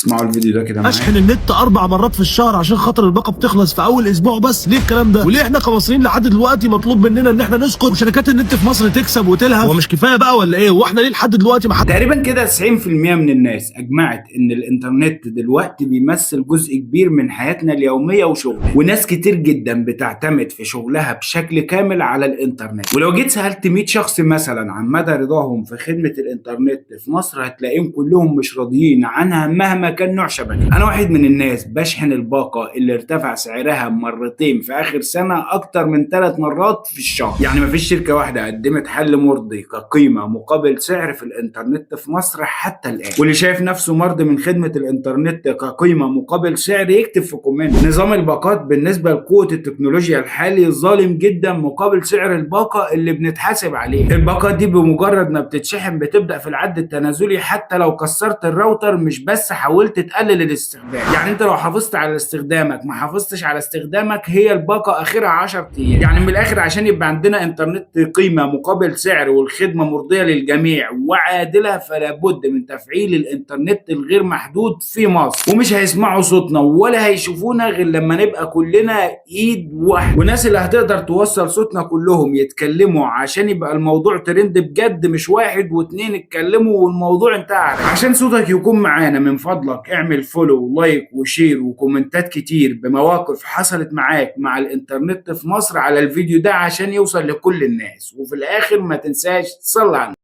اسمعوا الفيديو ده كده معايا. اشحن النت 4 مرات في الشهر عشان خاطر الباقه بتخلص في اول اسبوع بس. ليه الكلام ده؟ وليه احنا كمصريين لحد دلوقتي مطلوب مننا ان احنا نسكت وشركات النت في مصر تكسب وتلهى؟ هو مش كفايه بقى ولا ايه؟ واحنا ليه لحد دلوقتي ما تقريبا كده 90% من الناس اجمعت ان الانترنت دلوقتي بيمثل جزء كبير من حياتنا اليوميه وشغلنا، وناس كتير جدا بتعتمد في شغلها بشكل كامل على الانترنت. ولو جيت سالت 100 شخص مثلا عن مدى رضاهم في خدمه الانترنت في مصر هتلاقيهم كلهم مش راضيين عنها مهما كان نوع شبكه. انا واحد من الناس بشحن الباقه اللي ارتفع سعرها مرتين في اخر سنه اكتر من 3 مرات في الشهر. يعني مفيش شركه واحده قدمت حل مرضي كقيمه مقابل سعر في الانترنت في مصر حتى الان. واللي شايف نفسه مرضي من خدمه الانترنت كقيمه مقابل سعر يكتب في كومنت. نظام الباقات بالنسبه لقوه التكنولوجيا الحالي ظالم جدا مقابل سعر الباقه اللي بنتحاسب عليه. الباقات دي بمجرد ما بتتشحن بتبدا في العد التنازلي حتى لو كسرت الراوتر، مش بس حاولت تقلل الاستخدام. يعني انت لو حافظت على استخدامك ما حافظتش على استخدامك، هي الباقه اخرها 10 ايام. يعني من الاخر عشان يبقى عندنا انترنت قيمه مقابل سعر والخدمه مرضيه للجميع وعادله، فلا بد من تفعيل الانترنت الغير محدود في مصر. ومش هيسمعوا صوتنا ولا هيشوفونا غير لما نبقى كلنا ايد واحده، والناس اللي هتقدر توصل صوتنا كلهم يتكلموا عشان يبقى الموضوع ترند بجد، مش واحد واتنين اتكلموا والموضوع انتهى. عشان صوتك يكون معانا من فضلك اعمل فولو ولايك وشير وكومنتات كتير بمواقف حصلت معاك مع الانترنت في مصر على الفيديو ده عشان يوصل لكل الناس. وفي الاخر ما تنساش تصلي على